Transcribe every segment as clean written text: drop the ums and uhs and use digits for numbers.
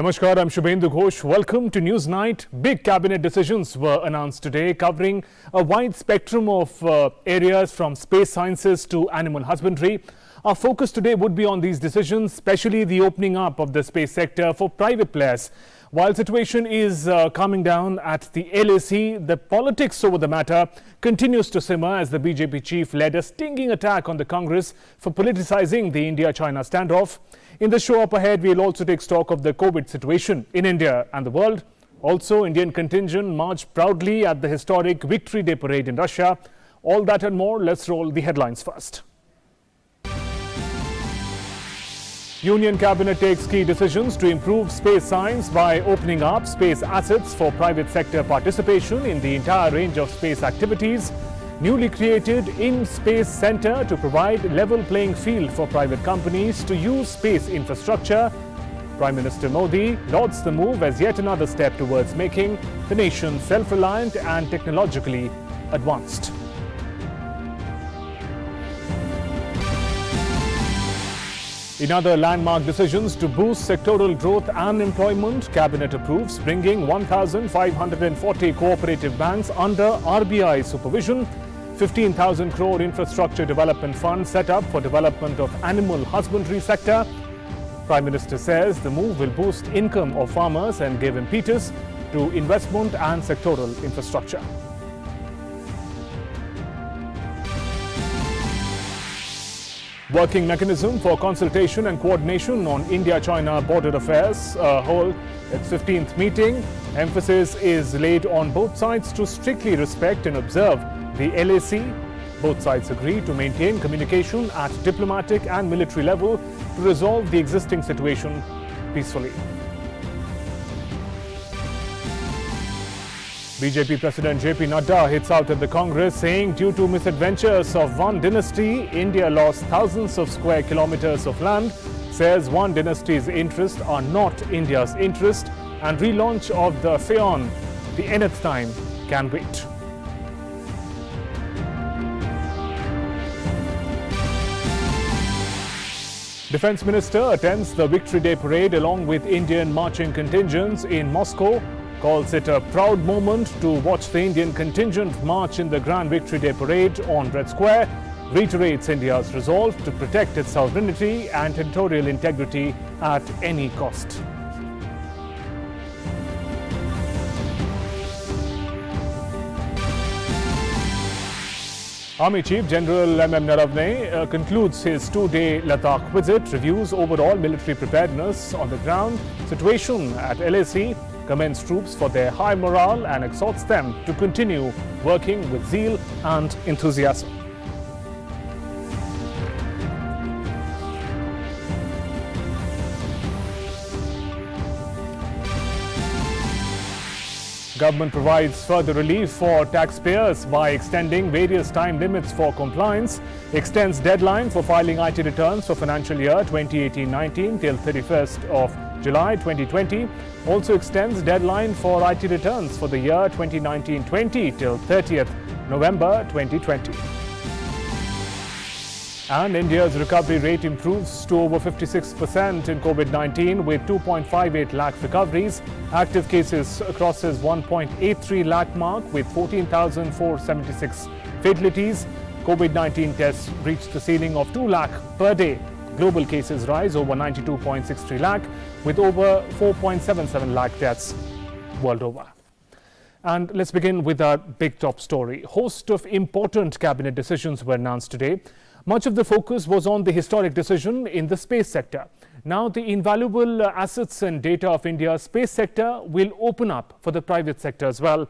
Namaskar, I'm Shubhendu Ghosh. Welcome to News Night. Big cabinet decisions were announced today covering a wide spectrum of areas from space sciences to animal husbandry. Our focus today would be on these decisions, especially the opening up of the space sector for private players. While situation is calming down at the LAC, the politics over the matter continues to simmer as the BJP chief led a stinging attack on the Congress for politicizing the India-China standoff. In the show up ahead, we'll also take stock of the COVID situation in India and the world. Also, Indian contingent marched proudly at the historic Victory Day parade in Russia. All that and more, let's roll the headlines first. Union Cabinet takes key decisions to improve space science by opening up space assets for private sector participation in the entire range of space activities. Newly created In-Space Centre to provide level playing field for private companies to use space infrastructure. Prime Minister Modi lauds the move as yet another step towards making the nation self-reliant and technologically advanced. In other landmark decisions to boost sectoral growth and employment, Cabinet approves bringing 1,540 cooperative banks under RBI supervision. 15,000 crore infrastructure development fund set up for development of animal husbandry sector. Prime Minister says the move will boost income of farmers and give impetus to investment and sectoral infrastructure. Working mechanism for consultation and coordination on India-China border affairs hold its 15th meeting. Emphasis is laid on both sides to strictly respect and observe the LAC. Both sides agree to maintain communication at diplomatic and military level to resolve the existing situation peacefully. BJP President JP Nadda hits out at the Congress, saying due to misadventures of one dynasty, India lost thousands of square kilometers of land. Says one dynasty's interests are not India's interest, and relaunch of the FAON, the nth time, can wait. Defence Minister attends the Victory Day parade along with Indian marching contingents in Moscow. Calls it a proud moment to watch the Indian contingent march in the Grand Victory Day parade on Red Square. Reiterates India's resolve to protect its sovereignty and territorial integrity at any cost. Army Chief General M.M. Naravane concludes his two-day Ladakh visit, reviews overall military preparedness on the ground, situation at LAC, commends troops for their high morale and exhorts them to continue working with zeal and enthusiasm. Government provides further relief for taxpayers by extending various time limits for compliance, extends deadline for filing IT returns for financial year 2018-19 till 31st of July 2020, also extends deadline for IT returns for the year 2019-20 till 30th November 2020. And India's recovery rate improves to over 56% in COVID-19 with 2.58 lakh recoveries. Active cases crosses 1.83 lakh mark with 14,476 fatalities. COVID-19 tests reached the ceiling of 2 lakh per day. Global cases rise over 92.63 lakh with over 4.77 lakh deaths world over. And let's begin with our big top story. Host of important cabinet decisions were announced today. Much of the focus was on the historic decision in the space sector. Now the invaluable assets and data of India's space sector will open up for the private sector as well.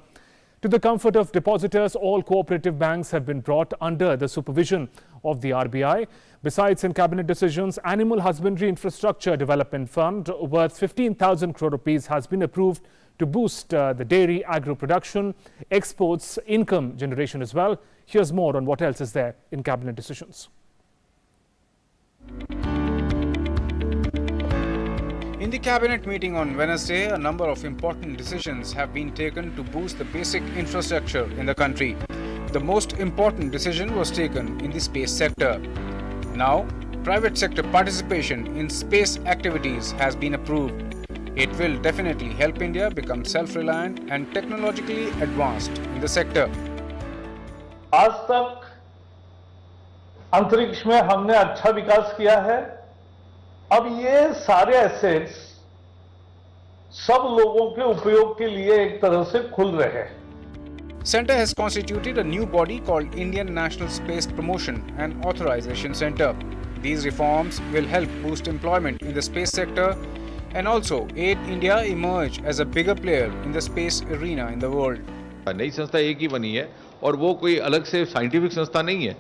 To the comfort of depositors, all cooperative banks have been brought under the supervision of the RBI. Besides, in cabinet decisions, Animal Husbandry Infrastructure Development Fund worth 15,000 crore rupees has been approved to boost the dairy agro production, exports, income generation as well. Here's more on what else is there in cabinet decisions. In the cabinet meeting on Wednesday, a number of important decisions have been taken to boost the basic infrastructure in the country. The most important decision was taken in the space sector. Now, private sector participation in space activities has been approved. It will definitely help India become self-reliant and technologically advanced in the sector. आज तक अंतरिक्ष में हमने अच्छा विकास किया है। अब ये सारे एसेट्स सब लोगों के उपयोग के लिए एक तरह से खुल रहे हैं। Centre has constituted a new body called Indian National Space Promotion and Authorization Centre. These reforms will help boost employment in the space sector and also aid India emerge as a bigger player in the space arena in the world. नई संस्था एक ही बनी है और वो कोई अलग से साइंटिफिक संस्था नहीं है।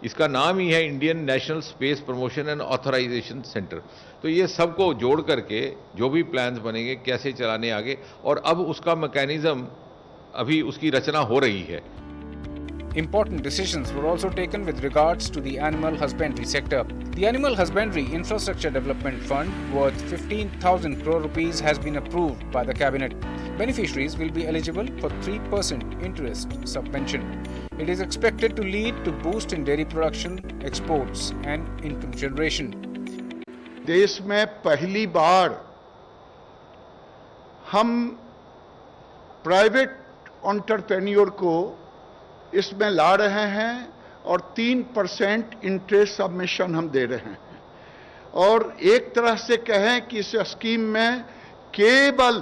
इसका नाम ही है Indian National Space Promotion and Authorisation Centre. तो ये सबको जोड़ करके जो भी प्लान्स बनेंगे कैसे चलाने आगे, और अब उसका मैकेनिज्म अभी उसकी रचना हो रही है। Important decisions were also taken with regards to the animal husbandry sector. The Animal Husbandry Infrastructure Development Fund worth 15,000 crore rupees has been approved by the Cabinet. Beneficiaries will be eligible for 3% interest subvention. It is expected to lead to boost in dairy production, exports and income generation. देश में पहली बार हम private entrepreneur को इसमें ला रहे हैं और 3% interest submission हम दे रहे हैं। और एक तरह से कहें कि इस स्कीम में केवल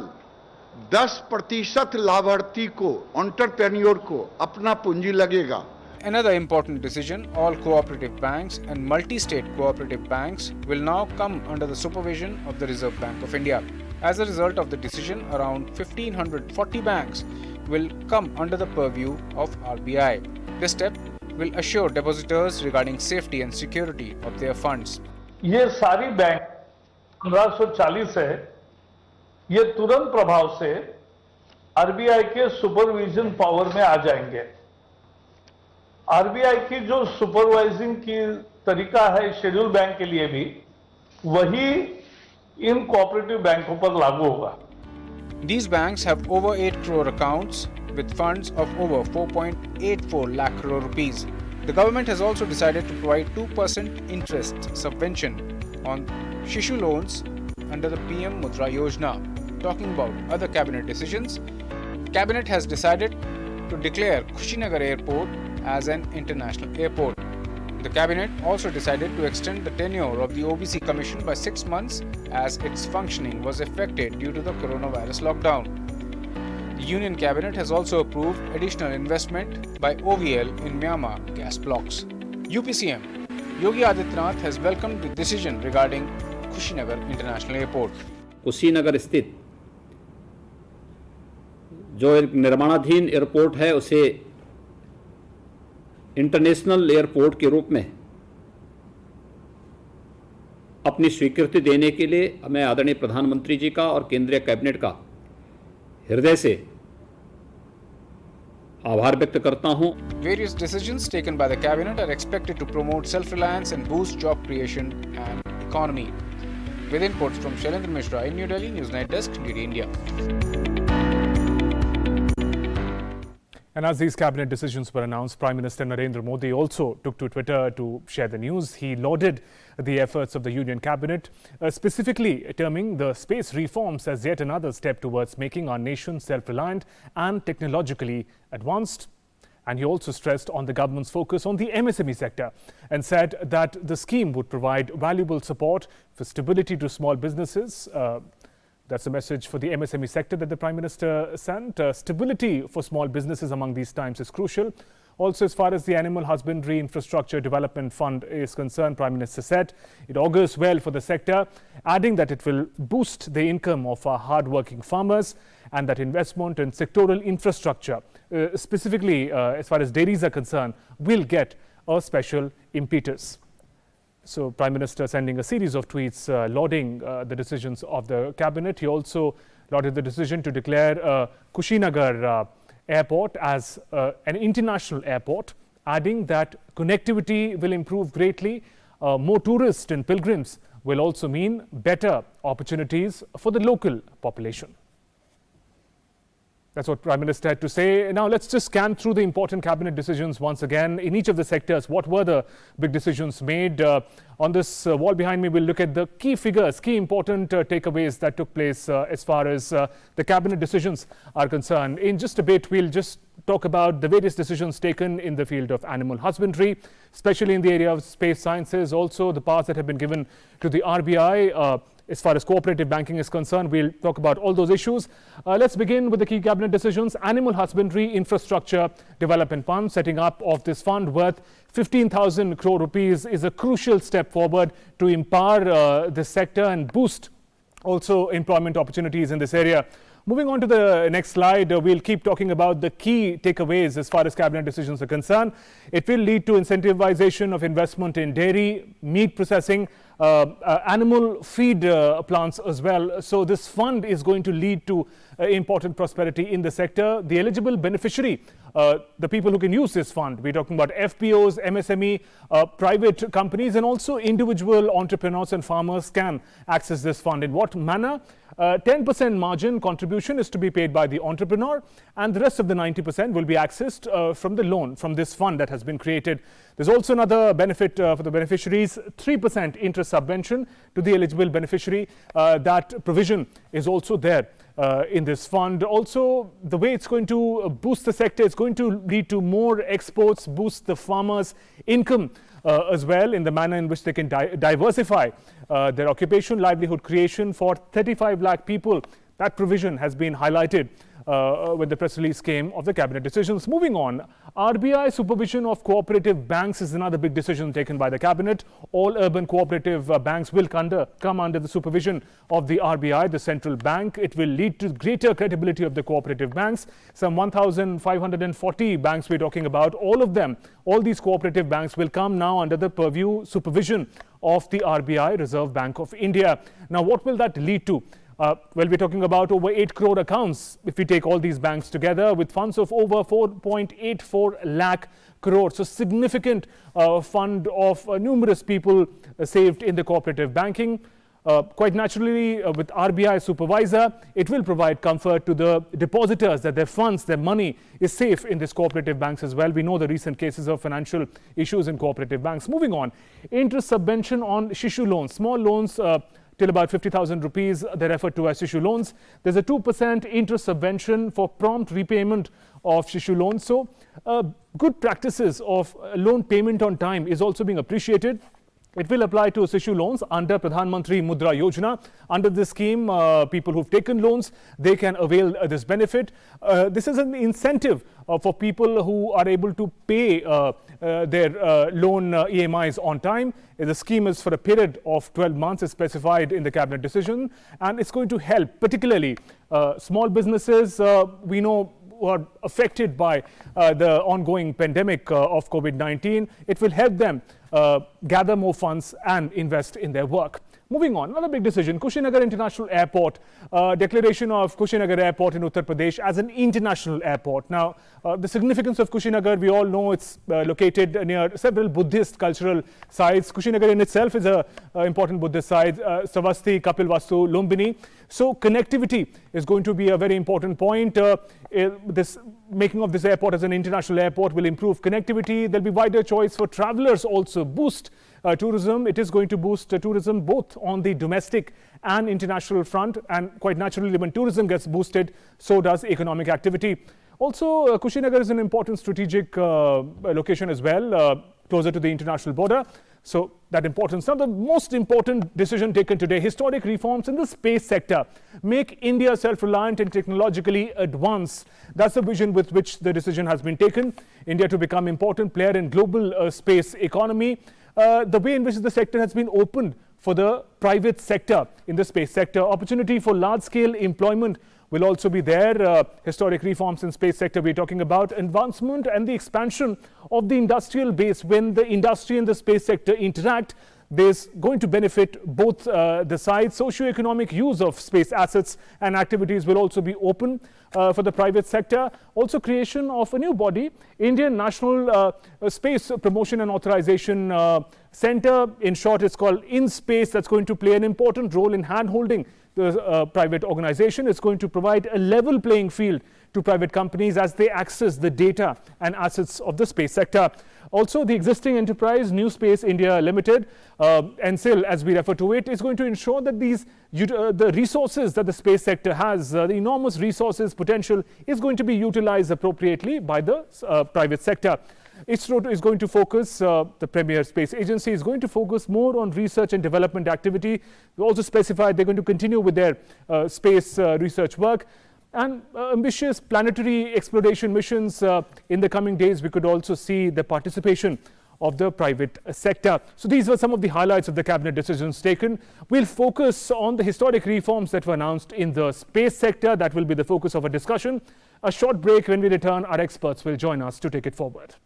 10% लाभार्थी को, एंटरप्रेन्योर को अपना पूंजी लगेगा। Another important decision, all cooperative banks and multi-state cooperative banks will now come under the supervision of the Reserve Bank of India. As a result of the decision, around 1,540 banks will come under the purview of RBI. This step will assure depositors regarding safety and security of their funds. ये सारी bank 1540 है, ये तुरंत प्रभाव से RBI के supervision power में आ जाएंगे। आरबीआई की जो सुपरवाइजिंग की तरीका है शेड्यूल बैंक के लिए भी, वही इन कोऑपरेटिव बैंकों पर लागू होगा। These banks have over 8 crore accounts with funds of over 4.84 lakh crore rupees. The government has also decided to provide 2% interest subvention on Shishu loans under the PM Mudra Yojana. Talking about other cabinet decisions, Cabinet has decided to declare Kushinagar Airport as an international airport. The Cabinet also decided to extend the tenure of the OBC Commission by 6 months as its functioning was affected due to the coronavirus lockdown. The Union Cabinet has also approved additional investment by OVL in Myanmar gas blocks. UPCM Yogi Adityanath has welcomed the decision regarding Kushinagar International Airport. Kushinagar स्थित जो एक निर्माणाधीन airport है उसे international airport के रूप में अपनी स्वीकृति देने के लिए मैं आदरणीय प्रधानमंत्री जी का और केंद्रीय कैबिनेट का हृदय से आभार व्यक्त करता हूं। Various decisions taken by the cabinet are expected to promote self-reliance and boost job creation and economy. With inputs from Shailendra Mishra in New Delhi, Newsnight Desk, DD India. And as these cabinet decisions were announced, Prime Minister Narendra Modi also took to Twitter to share the news. He lauded the efforts of the Union Cabinet, specifically terming the space reforms as yet another step towards making our nation self-reliant and technologically advanced. And he also stressed on the government's focus on the MSME sector and said that the scheme would provide valuable support for stability to small businesses. That's a message for the MSME sector that the Prime Minister sent. Stability for small businesses among these times is crucial. Also, as far as the Animal Husbandry Infrastructure Development Fund is concerned, Prime Minister said it augurs well for the sector, adding that it will boost the income of our hard-working farmers and that investment in sectoral infrastructure, specifically as far as dairies are concerned, will get a special impetus. So, Prime Minister sending a series of tweets lauding the decisions of the cabinet. He also lauded the decision to declare Kushinagar airport as an international airport, adding that connectivity will improve greatly. More tourists and pilgrims will also mean better opportunities for the local population. That's what Prime Minister had to say. Now let's just scan through the important cabinet decisions once again in each of the sectors. What were the big decisions made? On this wall behind me, we'll look at the key figures, key important takeaways that took place as far as the cabinet decisions are concerned. In just a bit, we'll just talk about the various decisions taken in the field of animal husbandry, especially in the area of space sciences, also the powers that have been given to the RBI. As far as cooperative banking is concerned, we'll talk about all those issues. Let's begin with the key cabinet decisions. Animal Husbandry Infrastructure Development Fund, setting up of this fund worth 15,000 crore rupees is a crucial step forward to empower this sector and boost also employment opportunities in this area. Moving on to the next slide, we'll keep talking about the key takeaways as far as cabinet decisions are concerned. It will lead to incentivization of investment in dairy, meat processing, animal feed plants as well. So this fund is going to lead to important prosperity in the sector. The eligible beneficiary, the people who can use this fund, we're talking about FPOs, MSME, private companies, and also individual entrepreneurs and farmers can access this fund. In what manner? 10% margin contribution is to be paid by the entrepreneur, and the rest of the 90% will be accessed from the loan from this fund that has been created. There's also another benefit for the beneficiaries, 3% interest subvention to the eligible beneficiary. That provision is also there in this fund. Also, the way it's going to boost the sector, it's going to lead to more exports, boost the farmers' income as well, in the manner in which they can diversify their occupation, livelihood creation for 35 lakh people. That provision has been highlighted when the press release came of the cabinet decisions. Moving on, RBI supervision of cooperative banks is another big decision taken by the cabinet. All urban cooperative banks will come under the supervision of the RBI, the central bank. It will lead to greater credibility of the cooperative banks. Some 1,540 banks we're talking about, all of them, all these cooperative banks will come now under the purview supervision of the RBI, Reserve Bank of India. Now, what will that lead to? Well, we're talking about over 8 crore accounts if we take all these banks together, with funds of over 4.84 lakh crore. So significant fund of numerous people saved in the cooperative banking. Quite naturally, with RBI supervisor, it will provide comfort to the depositors that their funds, their money is safe in these cooperative banks as well. We know the recent cases of financial issues in cooperative banks. Moving on, interest subvention on Shishu loans, small loans till about 50,000 rupees, they're referred to as Shishu loans. There's a 2% interest subvention for prompt repayment of Shishu loans. So good practices of loan payment on time is also being appreciated. It will apply to Shishu loans under Pradhan Mantri Mudra Yojana. Under this scheme, people who've taken loans, they can avail this benefit. This is an incentive for people who are able to pay their loan EMIs on time. The scheme is for a period of 12 months, as specified in the cabinet decision, and it's going to help particularly small businesses. We know who are affected by the ongoing pandemic of COVID-19. It will help them gather more funds and invest in their work. Moving on, another big decision, Kushinagar International Airport, declaration of Kushinagar Airport in Uttar Pradesh as an international airport. Now, the significance of Kushinagar, we all know it's located near several Buddhist cultural sites. Kushinagar in itself is an important Buddhist site, Savasti, Kapilvastu, Lumbini. So connectivity is going to be a very important point. This making of this airport as an international airport will improve connectivity. There'll be wider choice for travelers, also boost tourism. It is going to boost tourism both on the domestic and international front, and quite naturally when tourism gets boosted, so does economic activity. Also, Kushinagar is an important strategic location as well, closer to the international border. So that importance. Now, the most important decision taken today, historic reforms in the space sector. Make India self-reliant and technologically advanced. That's the vision with which the decision has been taken. India to become important player in global space economy. The way in which the sector has been opened for the private sector in the space sector. Opportunity for large-scale employment will also be there. Historic reforms in space sector, we're talking about advancement and the expansion of the industrial base. When the industry and the space sector interact, there's going to benefit both the sides. Socio-economic use of space assets and activities will also be open for the private sector. Also creation of a new body, Indian National Space Promotion and Authorization Center. In short, it's called InSpace. That's going to play an important role in hand-holding the private organization. It's going to provide a level playing field to private companies as they access the data and assets of the space sector. Also, the existing enterprise, New Space India Limited, NSIL as we refer to it, is going to ensure that the resources that the space sector has, the enormous resources potential, is going to be utilized appropriately by the private sector. ISRO is going to focus, the premier space agency is going to focus more on research and development activity. We also specified they're going to continue with their space research work. And ambitious planetary exploration missions in the coming days. We could also see the participation of the private sector. So these were some of the highlights of the cabinet decisions taken. We'll focus on the historic reforms that were announced in the space sector. That will be the focus of a discussion. A short break. When we return, our experts will join us to take it forward.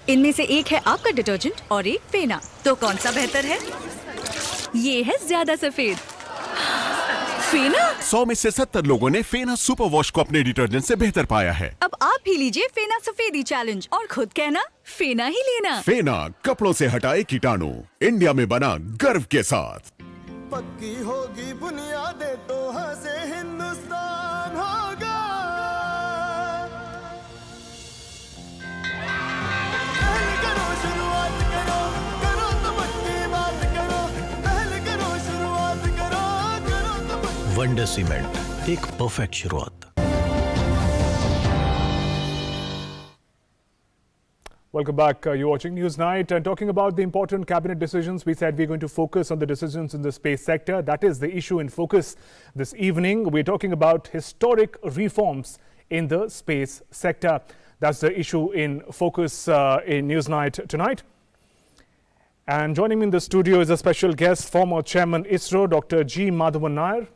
इनमें से एक है आपका detergent और एक फेना, तो कौन सा बेहतर है? ये है ज्यादा सफेद फेना। 100 में से 70 लोगों ने फेना सुपर वॉश को अपने डिटर्जेंट से बेहतर पाया है। अब आप भी लीजिए फेना सफेदी चैलेंज और खुद कहना फेना ही लेना। फेना कपड़ों से हटाए कीटाणु, इंडिया में बना गर्व के साथ। पक्की होगी बुनियादें तो हंसे हिंदुस्तान होगा। पहले करो शुरुआत करो, करो तो पक्की बात करो। पहले करो शुरुआत करो, करो तो पक्की। वंडर सीमेंट, एक परफेक्ट शुरुआत। Welcome back. You're watching Newsnight and talking about the important cabinet decisions. We said we're going to focus on the decisions in the space sector. That is the issue in focus this evening. We're talking about historic reforms in the space sector. That's the issue in focus in Newsnight tonight. And joining me in the studio is a special guest, former Chairman ISRO, Dr. G. Madhavan Nair.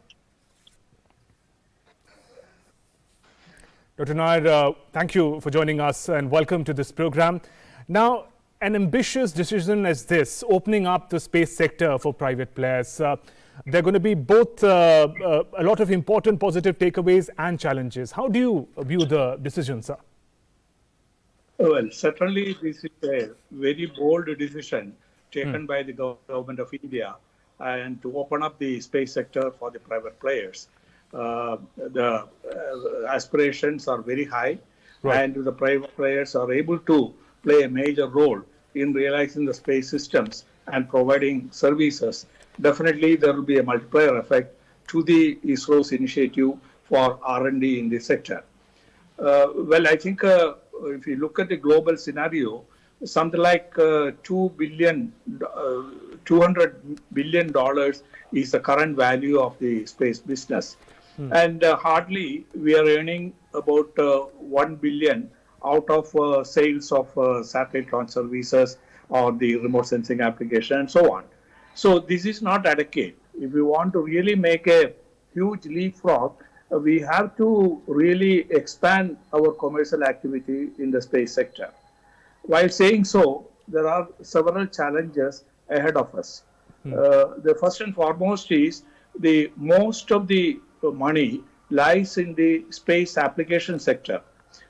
Dr. Nair, thank you for joining us and welcome to this program. Now, an ambitious decision as this, opening up the space sector for private players, there are going to be both a lot of important positive takeaways and challenges. How do you view the decision, sir? Well, certainly this is a very bold decision taken by the government of India and to open up the space sector for the private players. The aspirations are very high, right, and the private players are able to play a major role in realizing the space systems and providing services. Definitely, there will be a multiplier effect to the ISRO's initiative for R&D in this sector. Well, I think if you look at the global scenario, something like $200 billion is the current value of the space business. And hardly we are earning about 1 billion out of sales of satellite launch services or the remote sensing application and so on. So this is not adequate. If we want to really make a huge leapfrog, we have to really expand our commercial activity in the space sector. While saying so, there are several challenges ahead of us. The first and foremost is the most of the money lies in the space application sector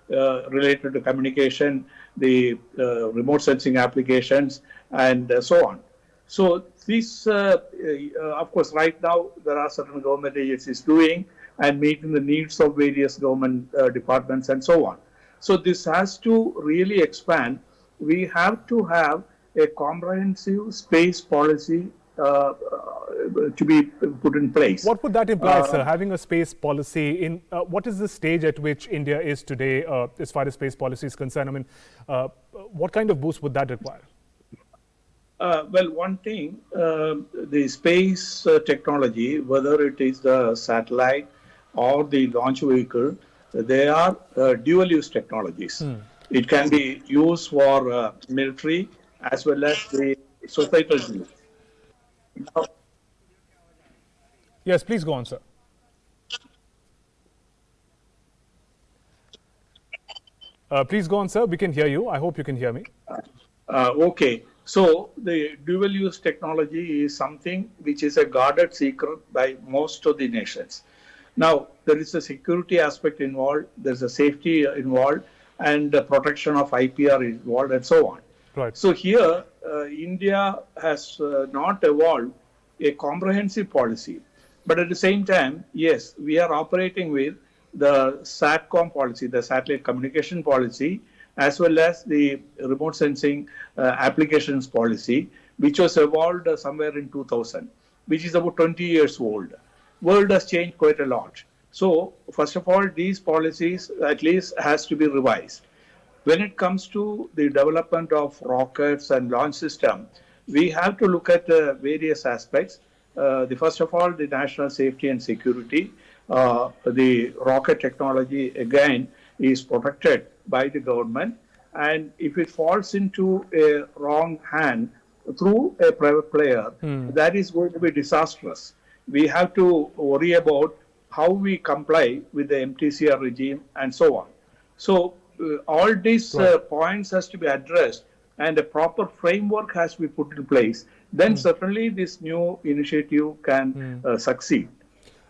related to communication, the remote sensing applications, and so on. So this, of course, right now there are certain government agencies doing and meeting the needs of various government departments and so on. So this has to really expand. We have to have a comprehensive space policy to be put in place. What would that imply, sir? Having a space policy in what is the stage at which India is today as far as space policy is concerned? I mean, what kind of boost would that require? Well, one thing, the space technology, whether it is the satellite or the launch vehicle, they are dual-use technologies. It can be used for military as well as the societal use. Yes, please go on, sir. Please go on, sir. We can hear you. I hope you can hear me. Okay. So the dual-use technology is something which is a guarded secret by most of the nations. Now, there is a security aspect involved, there's a safety involved, and the protection of IPR is involved, and so on. Right. So here, India has not evolved a comprehensive policy. But at the same time, yes, we are operating with the SATCOM policy, the satellite communication policy, as well as the remote sensing applications policy, which was evolved somewhere in 2000, which is about 20 years old. World has changed quite a lot. So, first of all, these policies at least has to be revised. When it comes to the development of rockets and launch system, we have to look at various aspects. First of all, the national safety and security. The rocket technology, again, is protected by the government. And if it falls into a wrong hand through a private player, that is going to be disastrous. We have to worry about how we comply with the MTCR regime and so on. So all these points has to be addressed and a proper framework has to be put in place. Then certainly this new initiative can succeed.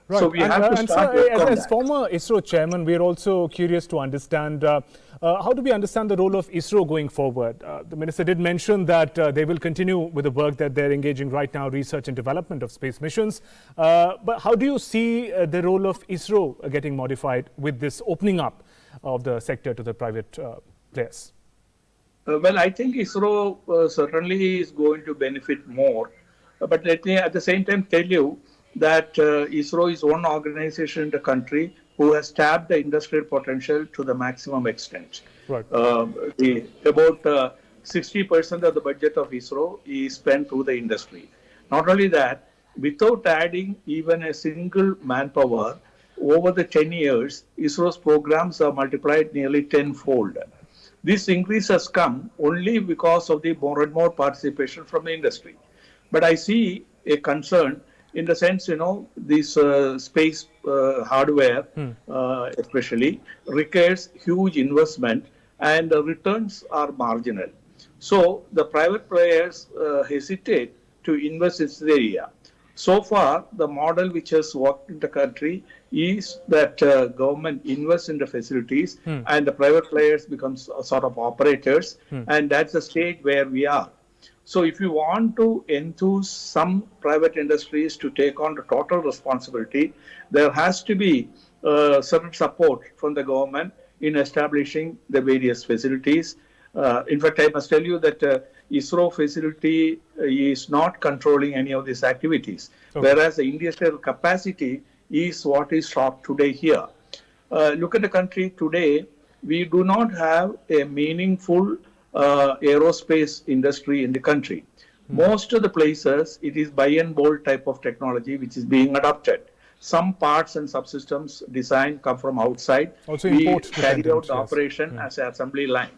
Right. So we have to start as former ISRO chairman, we are also curious to understand how do we understand the role of ISRO going forward? The minister did mention that they will continue with the work that they're engaging right now, research and development of space missions. But how do you see the role of ISRO getting modified with this opening up of the sector to the private players? Well, I think ISRO certainly is going to benefit more. But let me at the same time tell you that ISRO is one organization in the country who has tapped the industrial potential to the maximum extent. Right. About 60% of the budget of ISRO is spent through the industry. Not only that, without adding even a single manpower, over the 10 years, ISRO's programs are multiplied nearly tenfold. This increase has come only because of the more and more participation from the industry. But I see a concern in the sense, this space hardware, especially, requires huge investment and the returns are marginal. So the private players hesitate to invest in this area. So far, the model which has worked in the country is that government invests in the facilities and the private players become sort of operators, and that's the stage where we are. So if you want to enthuse some private industries to take on the total responsibility, there has to be certain support from the government in establishing the various facilities. In fact, I must tell you that ISRO facility is not controlling any of these activities, whereas the industrial capacity is what is short today here. Look at the country today, we do not have a meaningful aerospace industry in the country. Most of the places, it is buy and build type of technology which is being adopted. Some parts and subsystems design come from outside. Also we import carry out the operation as an assembly line.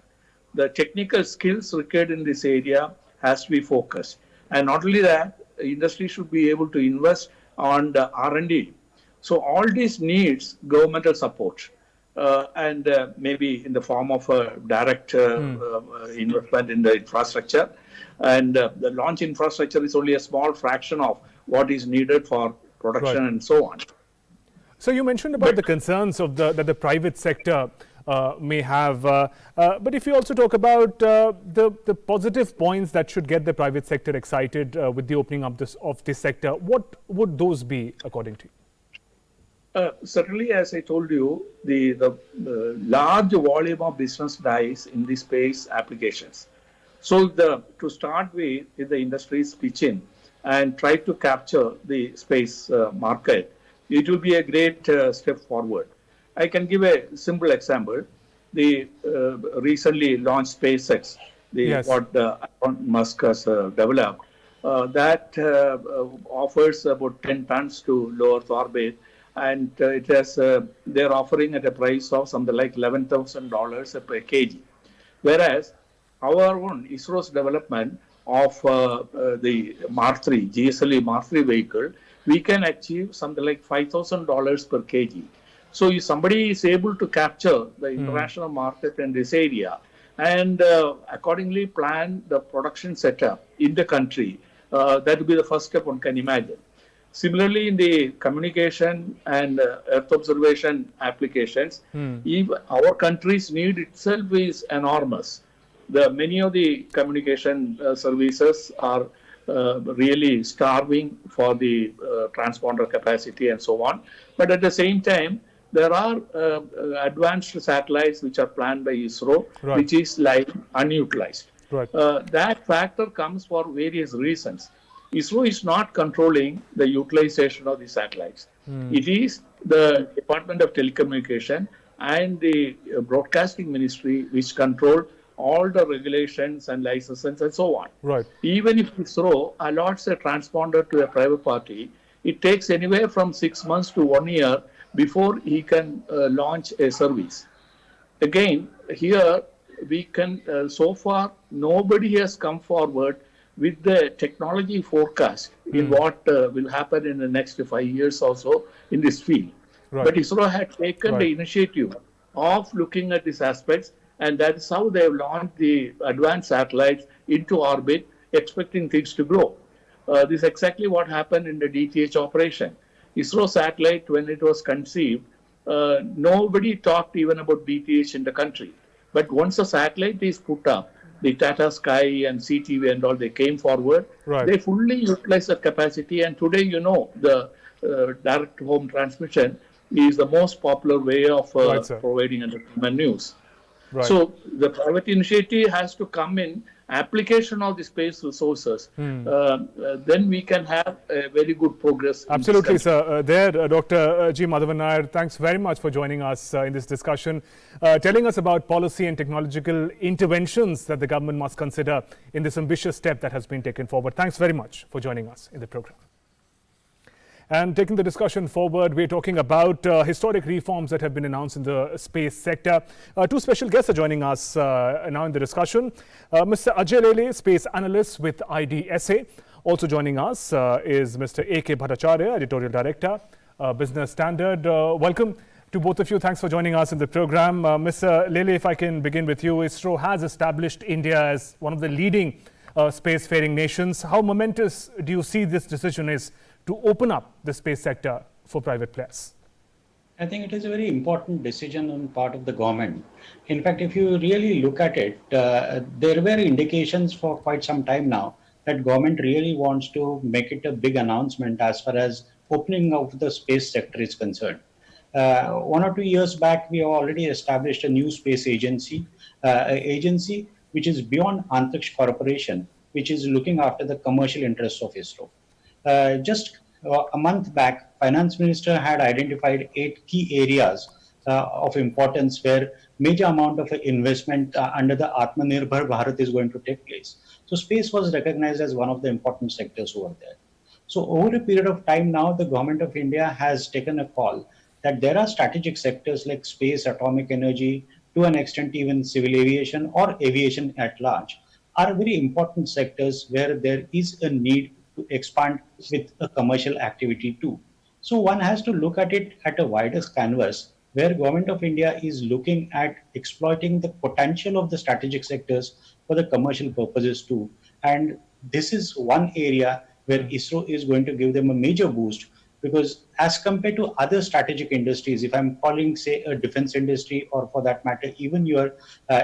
The technical skills required in this area has to be focused. And not only that, industry should be able to invest on the R&D. So all these needs governmental support. And maybe in the form of a direct investment in the infrastructure. And the launch infrastructure is only a small fraction of what is needed for production and so on. So you mentioned about the concerns of that the private sector may have. But if you also talk about the positive points that should get the private sector excited with the opening up of this sector, what would those be according to you? Certainly, as I told you, the large volume of business dies in the space applications. So to start with, if the industries pitch in and try to capture the space market, it will be a great step forward. I can give a simple example. The recently launched SpaceX, what Elon Musk has developed, that offers about 10 tons to low Earth orbit. And it has, they're offering at a price of something like $11,000 per kg. Whereas our own ISRO's development of the Mark 3, GSLV Mark 3 vehicle, we can achieve something like $5,000 per kg. So if somebody is able to capture the international market in this area and accordingly plan the production setup in the country, that will be the first step one can imagine. Similarly, in the communication and Earth observation applications, even our country's need itself is enormous. Many of the communication services are really starving for the transponder capacity and so on. But at the same time, there are advanced satellites which are planned by ISRO, Right. which is like unutilized. Right. That factor comes for various reasons. ISRO is not controlling the utilization of the satellites. It is the Department of Telecommunication and the Broadcasting Ministry which control all the regulations and licenses and so on. Right. Even if ISRO allots a transponder to a private party, it takes anywhere from 6 months to 1 year before he can launch a service. Again, here we can, so far, nobody has come forward with the technology forecast in what will happen in the next 5 years or so in this field. Right. But ISRO had taken Right. the initiative of looking at these aspects, and that is how they have launched the advanced satellites into orbit, expecting things to grow. This is exactly what happened in the DTH operation. ISRO satellite, when it was conceived, nobody talked even about DTH in the country. But once a satellite is put up, the Tata Sky and CTV and all, they came forward. Right. They fully utilized the capacity. And today, you know, the direct home transmission is the most popular way of Right, sir. providing entertainment news. Right. So the private initiative has to come in application of the space resources. Then we can have a very good progress. in this Absolutely, country. sir. Dr. G. Madhavan Nair, thanks very much for joining us in this discussion, telling us about policy and technological interventions that the government must consider in this ambitious step that has been taken forward. Thanks very much for joining us in the program. And taking the discussion forward, we're talking about historic reforms that have been announced in the space sector. Two special guests are joining us now in the discussion. Mr. Ajay Lele, space analyst with IDSA. Also joining us is Mr. A.K. Bhattacharya, editorial director, Business Standard. Welcome to both of you. Thanks for joining us in the program. Mr. Lele, if I can begin with you, ISRO has established India as one of the leading spacefaring nations. How momentous do you see this decision is to open up the space sector for private players? I think it is a very important decision on part of the government. In fact, if you really look at it, there were indications for quite some time now that government really wants to make it a big announcement as far as opening of the space sector is concerned. 1 or 2 years back, we have already established a new space agency, which is beyond Antriksh Corporation, which is looking after the commercial interests of ISRO. Just a month back, Finance Minister had identified 8 key areas of importance where major amount of investment under the Atmanirbhar Bharat is going to take place. So space was recognized as one of the important sectors over there. So over a period of time now, the government of India has taken a call that there are strategic sectors like space, atomic energy, to an extent even civil aviation or aviation at large, are very important sectors where there is a need to expand with a commercial activity too. So one has to look at it at a wider canvas where government of India is looking at exploiting the potential of the strategic sectors for the commercial purposes too. And this is one area where ISRO is going to give them a major boost, because as compared to other strategic industries, if I'm calling, say, a defense industry, or for that matter, even your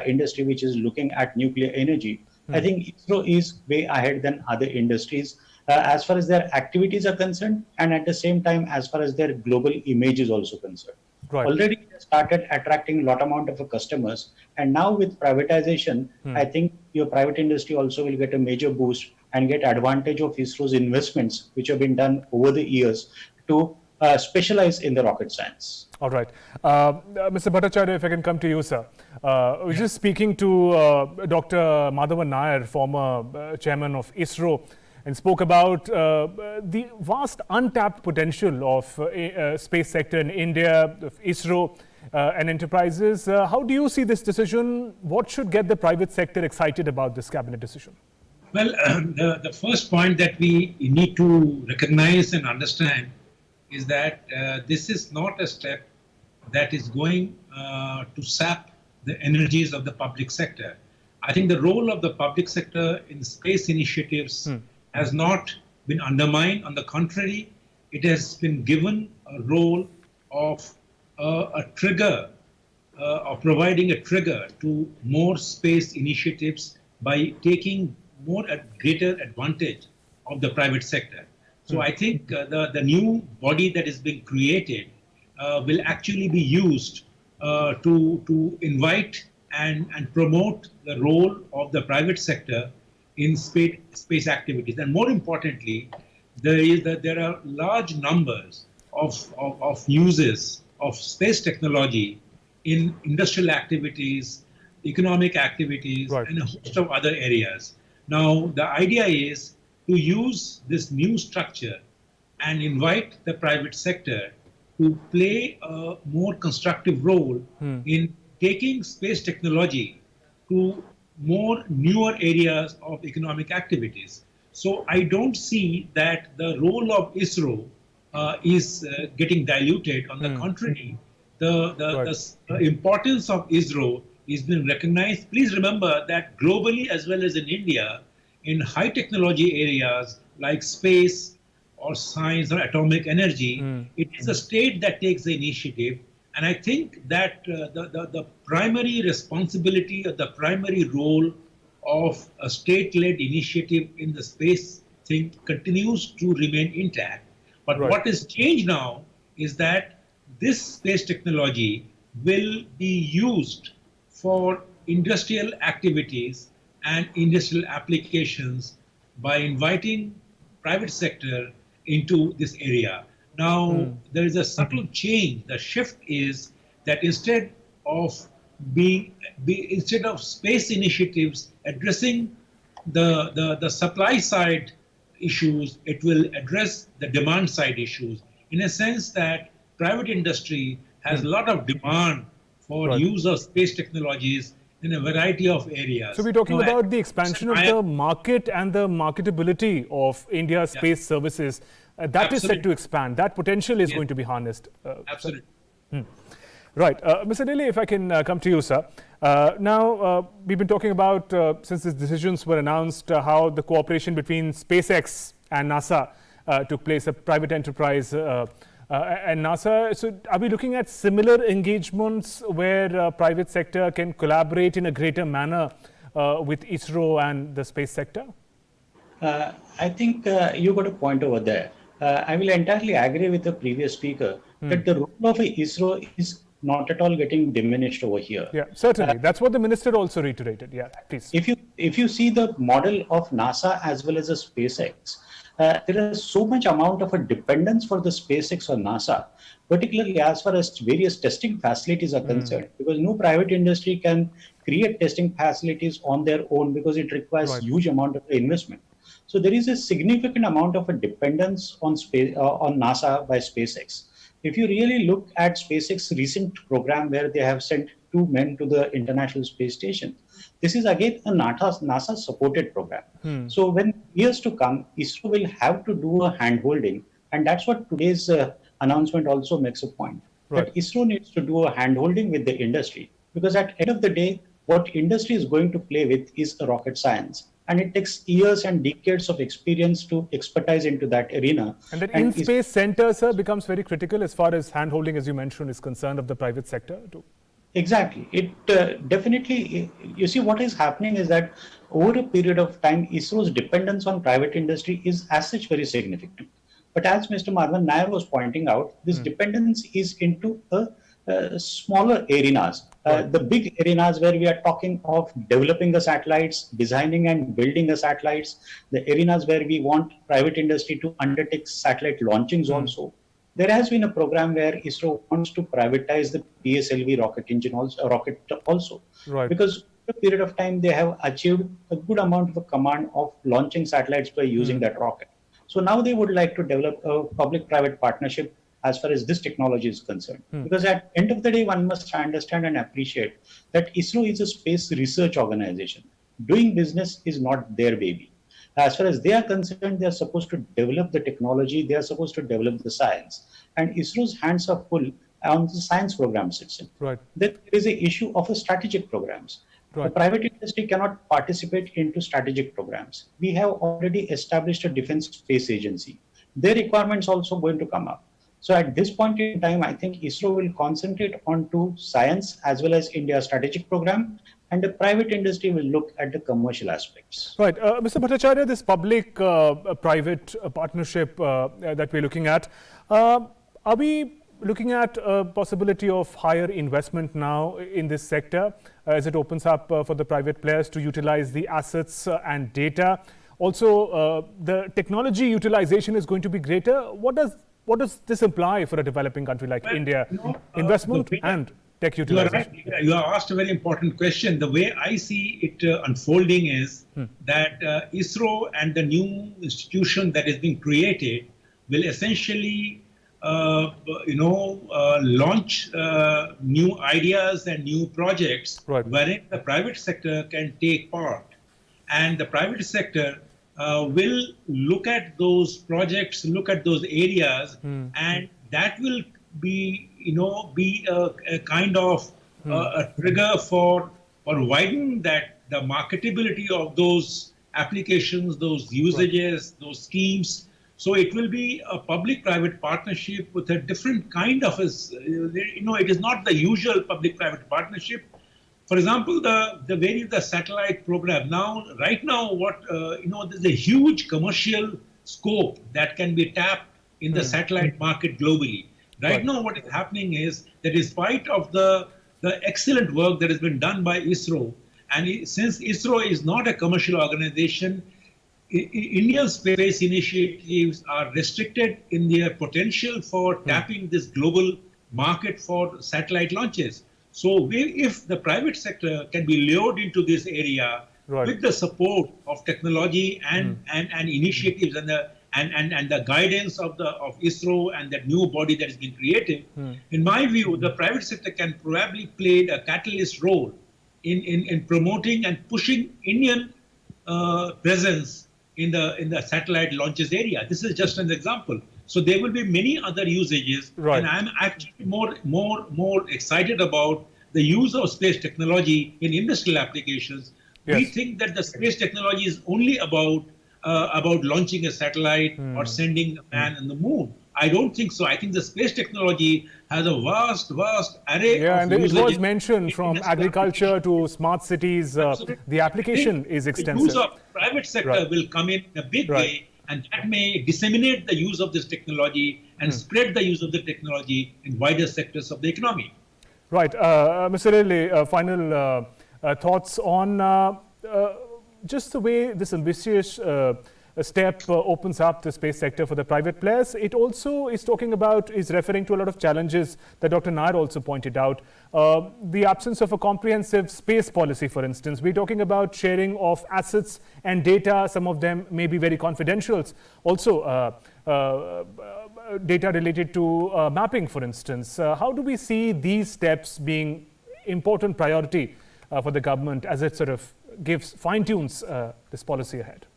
industry which is looking at nuclear energy, I think ISRO is way ahead than other industries as far as their activities are concerned, and at the same time, as far as their global image is also concerned. Right. Already it has started attracting a lot amount of customers, and now with privatization, I think your private industry also will get a major boost and get advantage of ISRO's investments, which have been done over the years to specialize in the rocket science. All right. Mr. Bhattacharya, if I can come to you, sir. We're just speaking to Dr. Madhavan Nair, former chairman of ISRO, and spoke about the vast untapped potential of space sector in India, of ISRO and enterprises. How do you see this decision? What should get the private sector excited about this cabinet decision? Well, the first point that we need to recognize and understand is that this is not a step that is going to sap the energies of the public sector. I think the role of the public sector in space initiatives has not been undermined. On the contrary, it has been given a role of a trigger, of providing a trigger to more space initiatives by taking greater advantage of the private sector. So I think the new body that is being created will actually be used to invite and promote the role of the private sector in space activities. And more importantly, there are large numbers of uses of space technology in industrial activities, economic activities, and a host of other areas. Now, the idea is to use this new structure and invite the private sector to play a more constructive role in taking space technology to more newer areas of economic activities. So I don't see that the role of ISRO is getting diluted. On the contrary, the importance of ISRO is being recognized. Please remember that globally as well as in India, in high technology areas like space or science or atomic energy, it is the state that takes the initiative. And I think that the primary responsibility or the primary role of a state-led initiative in the space thing continues to remain intact. But what has changed now is that this space technology will be used for industrial activities and industrial applications by inviting private sector into this area. Now, there is a subtle change. The shift is that instead of space initiatives addressing the supply side issues, it will address the demand side issues. In a sense that private industry has a lot of demand for use of space technologies in a variety of areas. So we're talking about the expansion of the market and the marketability of India's space services. That is set to expand. That potential is going to be harnessed. Absolutely. Right. Mr. Delhi, if I can come to you, sir. Now, we've been talking about, since these decisions were announced, how the cooperation between SpaceX and NASA took place, a private enterprise and NASA. So are we looking at similar engagements where private sector can collaborate in a greater manner with ISRO and the space sector? I think you got a point over there. I will entirely agree with the previous speaker that the role of ISRO is not at all getting diminished over here. Yeah, certainly. That's what the minister also reiterated. Yeah, please. If you see the model of NASA as well as the SpaceX, there is so much amount of a dependence for the SpaceX or NASA, particularly as far as various testing facilities are concerned, because no private industry can create testing facilities on their own because it requires huge amount of investment. So there is a significant amount of a dependence on NASA by SpaceX. If you really look at SpaceX's recent program where they have sent 2 men to the International Space Station, this is again a NASA supported program. So when years to come, ISRO will have to do a hand-holding, and that's what today's announcement also makes a point. That ISRO needs to do a hand-holding with the industry, because at the end of the day, what industry is going to play with is a rocket science. And it takes years and decades of experience to expertise into that arena. And that in-space center, sir, becomes very critical as far as hand-holding, as you mentioned, is concerned of the private sector too. Exactly. It definitely, you see what is happening is that over a period of time, ISRO's dependence on private industry is as such very significant. But as Mr. Madhavan Nair was pointing out, this dependence is into smaller arenas. The big arenas where we are talking of developing the satellites, designing and building the satellites, the arenas where we want private industry to undertake satellite launchings also. There has been a program where ISRO wants to privatize the PSLV rocket engine also. Because over a period of time, they have achieved a good amount of a command of launching satellites by using that rocket. So now they would like to develop a public-private partnership as far as this technology is concerned. Because at the end of the day, one must understand and appreciate that ISRO is a space research organization. Doing business is not their baby. As far as they are concerned, they are supposed to develop the technology, they are supposed to develop the science. And ISRO's hands are full on the science programs itself. There is an issue of a strategic programs. The private industry cannot participate into strategic programs. We have already established a defense space agency. Their requirements also going to come up. So at this point in time, I think ISRO will concentrate on to science as well as India's strategic program and the private industry will look at the commercial aspects. Right. Mr. Bhattacharya, this public-private partnership that we're looking at, are we looking at a possibility of higher investment now in this sector as it opens up for the private players to utilize the assets and data? Also, the technology utilization is going to be greater. What does this imply for a developing country like India? Investment and tech utilization. You are right. You have asked a very important question. The way I see it unfolding is that ISRO and the new institution that is being created will essentially launch new ideas and new projects wherein the private sector can take part. And the private sector will look at those projects, look at those areas, and that will be, a kind of a trigger for widening that the marketability of those applications, those usages, those schemes. So it will be a public-private partnership with a different kind of, it is not the usual public-private partnership. For example, the satellite program. Right now, there's a huge commercial scope that can be tapped in the satellite market globally. Right now, what is happening is that despite of the excellent work that has been done by ISRO, and since ISRO is not a commercial organization, Indian space initiatives are restricted in their potential for tapping this global market for satellite launches. So if the private sector can be lured into this area with the support of technology and initiatives and the guidance of ISRO and that new body that has been created, in my view, the private sector can probably play a catalyst role in promoting and pushing Indian presence in the satellite launches area. This is just an example. So there will be many other usages, and I'm actually more excited about the use of space technology in industrial applications. We think that the space technology is only about launching a satellite or sending a man on the moon. I don't think so. I think the space technology has a vast array of and it was mentioned from agriculture to smart cities. The application is extensive. The use of private sector will come in a big way, and that may disseminate the use of this technology and spread the use of the technology in wider sectors of the economy. Right. Mr. Lele, final thoughts on just the way this ambitious step opens up the space sector for the private players. It also is referring to a lot of challenges that Dr. Nair also pointed out. The absence of a comprehensive space policy, for instance. We're talking about sharing of assets and data. Some of them may be very confidential. Also, data related to mapping, for instance. How do we see these steps being important priority for the government as it sort of fine-tunes this policy ahead?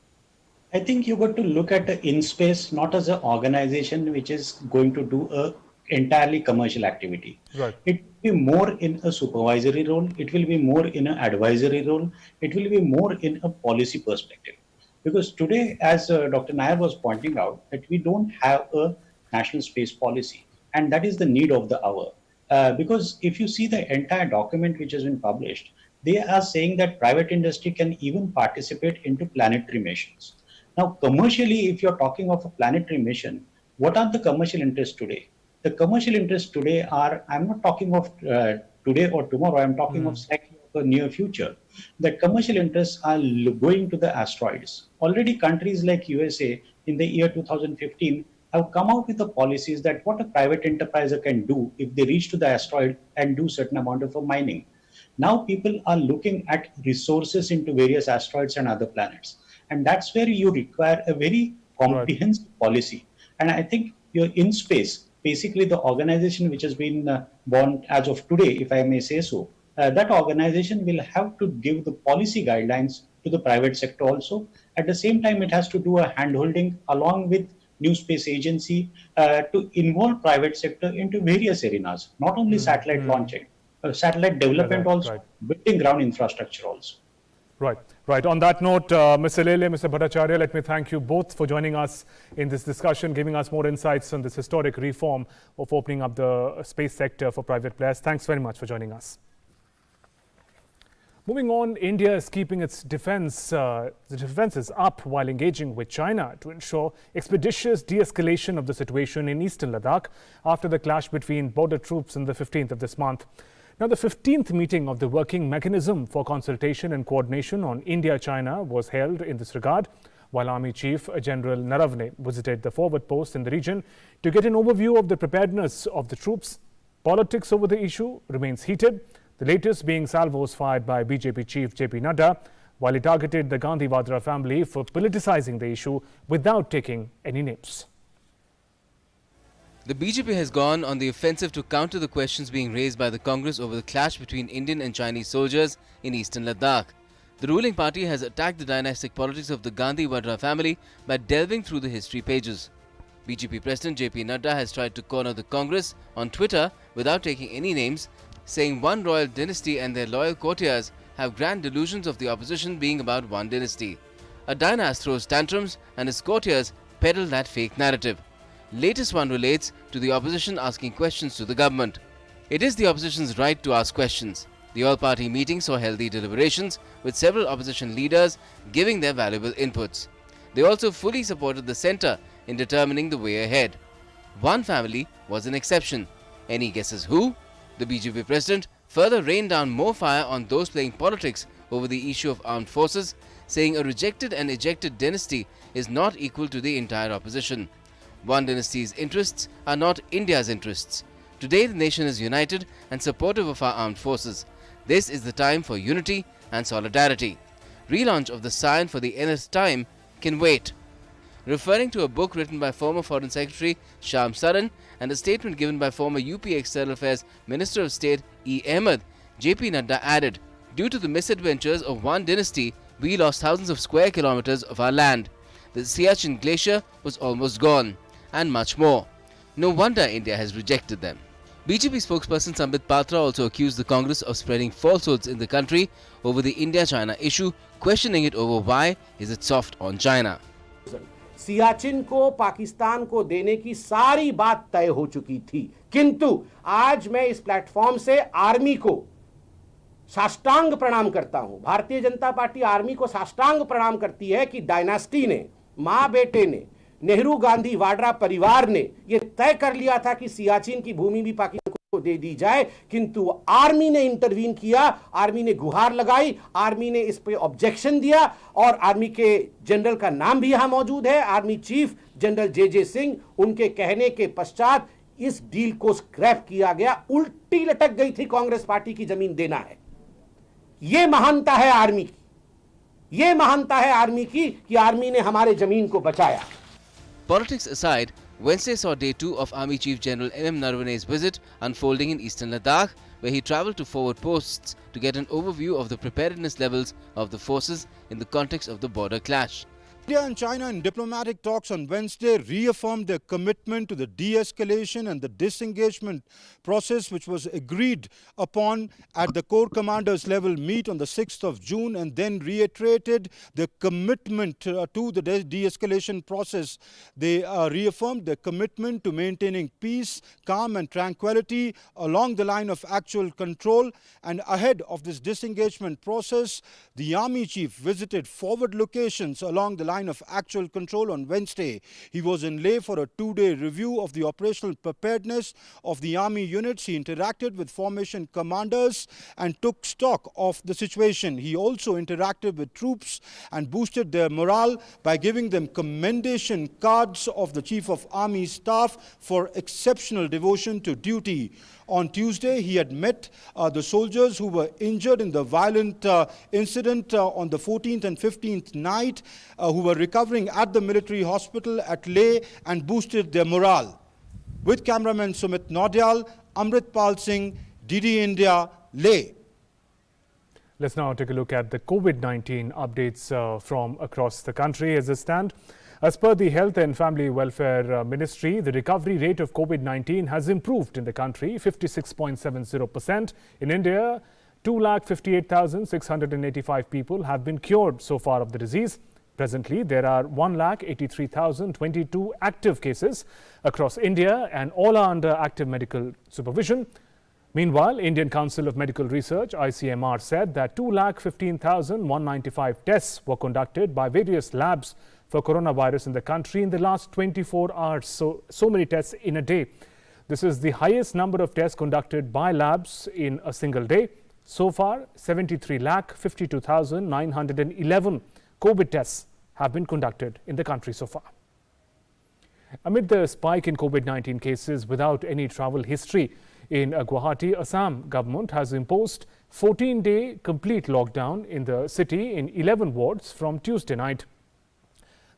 I think you got to look at the InSpace not as an organization which is going to do a entirely commercial activity. It will be more in a supervisory role. It will be more in an advisory role. It will be more in a policy perspective. Because today, as Dr. Nair was pointing out, that we don't have a national space policy. And that is the need of the hour. Because if you see the entire document which has been published, they are saying that private industry can even participate into planetary missions. Now, commercially, if you're talking of a planetary mission, what are the commercial interests today? The commercial interests today are, I'm not talking of today or tomorrow, I'm talking of slightly of the near future. The commercial interests are going to the asteroids. Already countries like USA in the year 2015 have come out with the policies that what a private enterpriser can do if they reach to the asteroid and do certain amount of mining. Now people are looking at resources into various asteroids and other planets. And that's where you require a very comprehensive policy. And I think you're InSpace, basically the organization which has been born as of today, if I may say so, that organization will have to give the policy guidelines to the private sector also. At the same time, it has to do a handholding along with New Space Agency to involve private sector into various arenas, not only satellite launching, satellite development also, building ground infrastructure also. Right. On that note, Mr. Lele, Mr. Bhattacharya, let me thank you both for joining us in this discussion, giving us more insights on this historic reform of opening up the space sector for private players. Thanks very much for joining us. Moving on, India is keeping its defenses up while engaging with China to ensure expeditious de-escalation of the situation in eastern Ladakh after the clash between border troops on the 15th of this month. Now, the 15th meeting of the Working Mechanism for Consultation and Coordination on India-China was held in this regard, while Army Chief General Naravane visited the forward post in the region to get an overview of the preparedness of the troops. Politics over the issue remains heated, the latest being salvos fired by BJP Chief JP Nadda, while he targeted the Gandhi Vadra family for politicizing the issue without taking any names. The BJP has gone on the offensive to counter the questions being raised by the Congress over the clash between Indian and Chinese soldiers in eastern Ladakh. The ruling party has attacked the dynastic politics of the Gandhi Vadra family by delving through the history pages. BJP President JP Nadda has tried to corner the Congress on Twitter without taking any names, saying one royal dynasty and their loyal courtiers have grand delusions of the opposition being about one dynasty. A dynast throws tantrums and his courtiers peddle that fake narrative. Latest one relates to the opposition asking questions to the government. It is the opposition's right to ask questions. The all-party meeting saw healthy deliberations with several opposition leaders giving their valuable inputs. They also fully supported the centre in determining the way ahead. One family was an exception. Any guesses who? The BJP president further rained down more fire on those playing politics over the issue of armed forces, saying a rejected and ejected dynasty is not equal to the entire opposition. One dynasty's interests are not India's interests. Today the nation is united and supportive of our armed forces. This is the time for unity and solidarity. Relaunch of the Sion for the nth time can wait. Referring to a book written by former Foreign Secretary Shyam Saran and a statement given by former UP External Affairs Minister of State E. Ahmed, JP Nadda added, "Due to the misadventures of one dynasty, we lost thousands of square kilometers of our land. The Siachen Glacier was almost gone, and much more. No wonder India has rejected them." BJP spokesperson Sambit Patra also accused the Congress of spreading falsehoods in the country over the India-China issue, questioning it over why is it soft on China. Siachen को पाकिस्तान को देने की सारी बात तय हो चुकी थी, किंतु आज मैं इस प्लेटफॉर्म से आर्मी को साष्टांग प्रणाम करता हूं। भारतीय जनता पार्टी आर्मी को साष्टांग प्रणाम करती है कि डायनास्टी ने, मां बेटे ने, नेहरू गांधी वाड्रा परिवार ने यह तय कर लिया था कि सियाचिन की भूमि भी पाकिस्तान को दे दी जाए, किंतु आर्मी ने इंटरवीन किया, आर्मी ने गुहार लगाई, आर्मी ने इस पे ऑब्जेक्शन दिया और आर्मी के जनरल का नाम भी यहां मौजूद है, आर्मी चीफ जनरल जे सिंह, उनके कहने के पश्चात इस डील को स्क्रैप किया गया। उल्टी लटक गई थी कांग्रेस पार्टी की जमीन देना है। यह महानता है आर्मी की, यह महानता है आर्मी की कि आर्मी ने हमारे जमीन को बचाया। Politics aside, Wednesday saw day 2 of Army Chief General M. Naravane's visit unfolding in eastern Ladakh, where he travelled to forward posts to get an overview of the preparedness levels of the forces in the context of the border clash. India and China in diplomatic talks on Wednesday reaffirmed their commitment to the de-escalation and the disengagement process, which was agreed upon at the Corps Commanders level meet on the 6th of June, and then reiterated their commitment to the de-escalation process. They reaffirmed their commitment to maintaining peace, calm and tranquility along the line of actual control. And ahead of this disengagement process, the Army Chief visited forward locations along the line of actual control on Wednesday. He was in Leh for a 2-day review of the operational preparedness of the army units. He interacted with formation commanders and took stock of the situation. He also interacted with troops and boosted their morale by giving them commendation cards of the Chief of Army Staff for exceptional devotion to duty. On Tuesday, he had met the soldiers who were injured in the violent incident on the 14th and 15th night, who were recovering at the military hospital at Leh, and boosted their morale. With cameraman Sumit Naudyal, Amritpal Singh, DD India, Leh. Let's now take a look at the COVID-19 updates from across the country as they stand. As per the Health and Family Welfare Ministry, the recovery rate of COVID-19 has improved in the country, 56.70%. In India, 258,685 people have been cured so far of the disease. Presently, there are 183,022 active cases across India, and all are under active medical supervision. Meanwhile, Indian Council of Medical Research (ICMR) said that 2,15,195 tests were conducted by various labs for coronavirus in the country in the last 24 hours. So many tests in a day. This is the highest number of tests conducted by labs in a single day. So far, 73,52,911 COVID tests have been conducted in the country so far. Amid the spike in COVID-19 cases without any travel history in Guwahati, Assam government has imposed 14-day complete lockdown in the city in 11 wards from Tuesday night.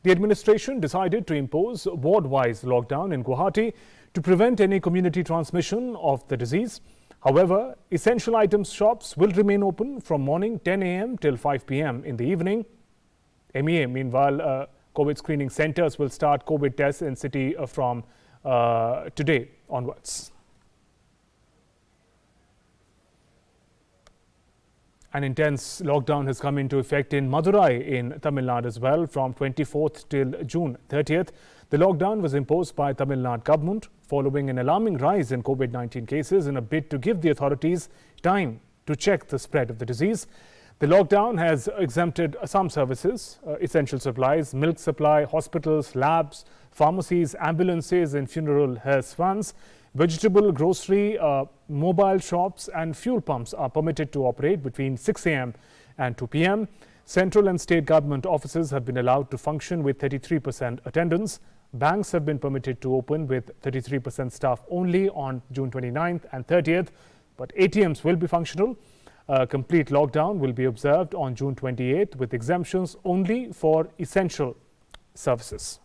The administration decided to impose ward-wise lockdown in Guwahati to prevent any community transmission of the disease. However, essential items shops will remain open from morning 10 a.m. till 5 p.m. in the evening. MEA, meanwhile, COVID screening centers will start COVID tests in city from today onwards. An intense lockdown has come into effect in Madurai in Tamil Nadu as well from 24th till June 30th. The lockdown was imposed by Tamil Nadu government following an alarming rise in COVID-19 cases in a bid to give the authorities time to check the spread of the disease. The lockdown has exempted some services, essential supplies, milk supply, hospitals, labs, pharmacies, ambulances and funeral hearse funds. Vegetable, grocery, mobile shops and fuel pumps are permitted to operate between 6 a.m. and 2 p.m. Central and state government offices have been allowed to function with 33% attendance. Banks have been permitted to open with 33% staff only on June 29th and 30th, but ATMs will be functional. A complete lockdown will be observed on June 28th with exemptions only for essential services.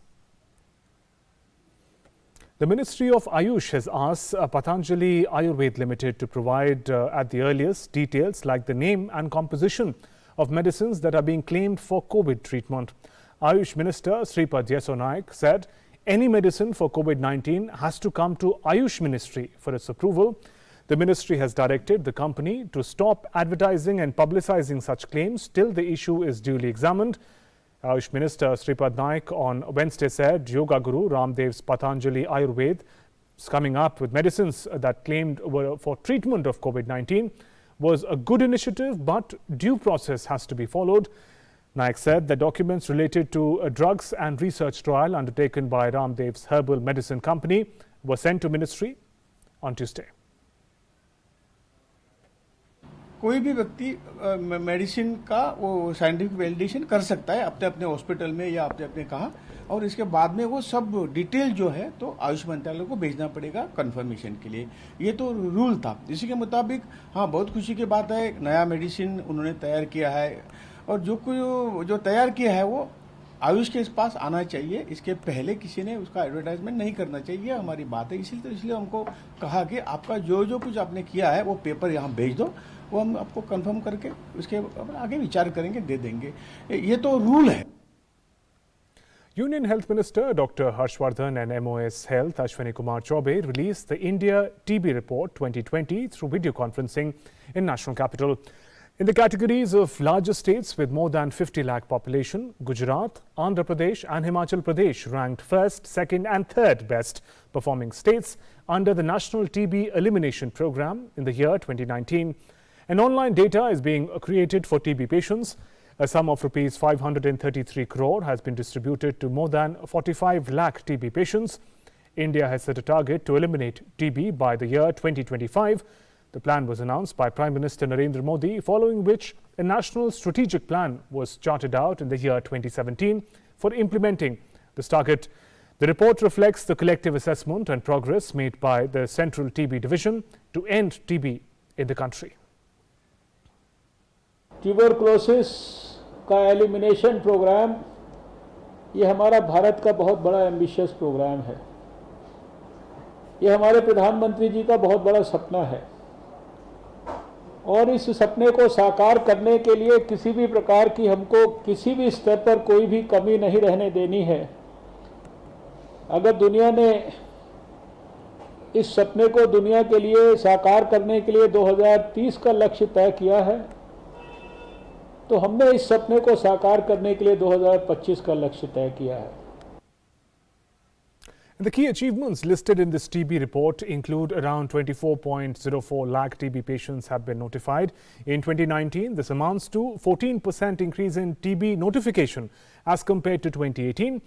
The Ministry of Ayush has asked Patanjali Ayurved Limited to provide at the earliest details like the name and composition of medicines that are being claimed for COVID treatment. Ayush Minister Sripad Yeso Naik said any medicine for COVID-19 has to come to Ayush Ministry for its approval. The ministry has directed the company to stop advertising and publicizing such claims till the issue is duly examined. Ayush Minister Sripad Naik on Wednesday said Yoga Guru Ramdev's Patanjali Ayurved is coming up with medicines that claimed were for treatment of COVID-19 was a good initiative, but due process has to be followed. Naik said the documents related to a drugs and research trial undertaken by Ramdev's Herbal Medicine Company were sent to ministry on Tuesday. कोई भी व्यक्ति medicine का वो scientific validation कर सकता है अपने अपने हॉस्पिटल में या अपने अपने कहा, और इसके बाद में वो सब डिटेल जो है तो आयुष मंत्रालय को भेजना पड़ेगा कंफर्मेशन के लिए. ये तो रूल था. इसी के मुताबिक हाँ बहुत खुशी की बात है, नया मेडिसिन उन्होंने तैयार किया है और जो तैयार किया है वो आयुष के पास आना चाहिए. इसके पहले किसी ने उसका एडवर्टाइजमेंट नहीं करना चाहिए, हमारी बात है. इसलिए हमको कहा कि आपका जो कुछ आपने किया है वो पेपर यहाँ भेज दो, वो हम आपको कंफर्म करके उसके आगे विचार करेंगे, दे देंगे. ये तो रूल है. Union Health Minister Dr. Harshvardhan and MOS Health Ashwini Kumar Chaubey released the India TB Report 2020 through video conferencing in National Capital. In the categories of larger states with more than 50 lakh population, Gujarat, Andhra Pradesh and Himachal Pradesh ranked first, second and third best performing states under the National TB Elimination Program in the year 2019. An online data is being created for TB patients. A sum of rupees 533 crore has been distributed to more than 45 lakh TB patients. India has set a target to eliminate TB by the year 2025. The plan was announced by Prime Minister Narendra Modi, following which a national strategic plan was charted out in the year 2017 for implementing this target. The report reflects the collective assessment and progress made by the Central TB Division to end TB in the country. Tuberculosis का elimination programme ये हमारा भारत का बहुत बड़ा ambitious programme है. ये हमारे प्रधानमंत्री जी का बहुत बड़ा सपना है और इस सपने को साकार करने के लिए किसी भी प्रकार की हमको किसी भी स्तर पर कोई भी कमी नहीं रहने देनी है. अगर दुनिया ने इस सपने को दुनिया के लिए साकार करने के लिए 2030 का लक्ष्य तय किया है, तो हमने इस सपने को साकार करने के लिए 2025 का लक्ष्य तय किया है. The key achievements listed in this TB report include around 24.04 lakh TB patients have been notified. In 2019, this amounts to 14% increase in TB notification as compared to 2018,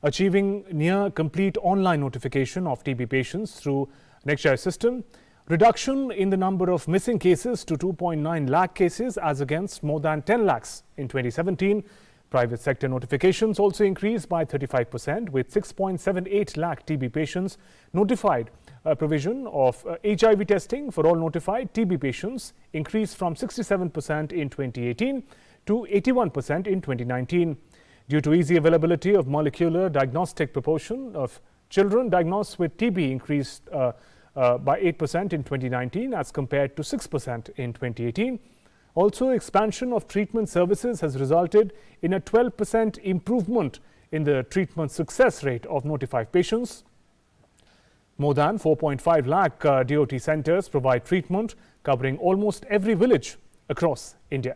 achieving near complete online notification of TB patients through NextGIS system, reduction in the number of missing cases to 2.9 lakh cases as against more than 10 lakhs in 2017. Private sector notifications also increased by 35% with 6.78 lakh TB patients notified. A provision of HIV testing for all notified TB patients increased from 67% in 2018 to 81% in 2019. Due to easy availability of molecular diagnostic, proportion of children diagnosed with TB increased by 8% in 2019 as compared to 6% in 2018. Also, expansion of treatment services has resulted in a 12% improvement in the treatment success rate of notified patients. More than 4.5 lakh DOT centers provide treatment, covering almost every village across India.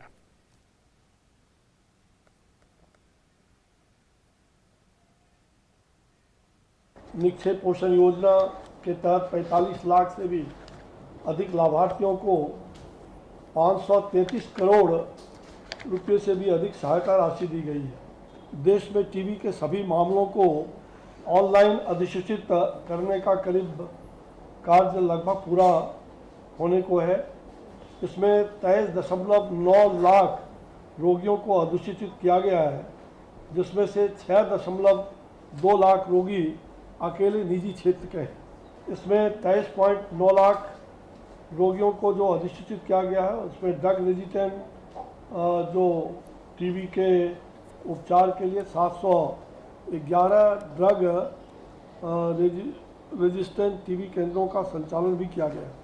निक्षेप पोषण योजना के तहत 45 लाख से भी अधिक लाभार्थियों को 533 करोड़ रुपए से भी अधिक सहायता राशि दी गई है। देश में टीबी के सभी मामलों को ऑनलाइन अधिसूचित करने का करीब कार्य लगभग पूरा होने को है। इसमें 23.9 लाख रोगियों को अधिसूचित किया गया है, जिसमें से 6.2 लाख रोगी अकेले निजी क्षेत्र के हैं। इसमें 23.9 लाख रोगियों को जो अधिसूचित किया गया है, उसमें ड्रग रेजिस्टेंट जो टीबी के उपचार के लिए 711 ड्रग रेजिस्टेंट टीबी केंद्रों का संचालन भी किया गया है।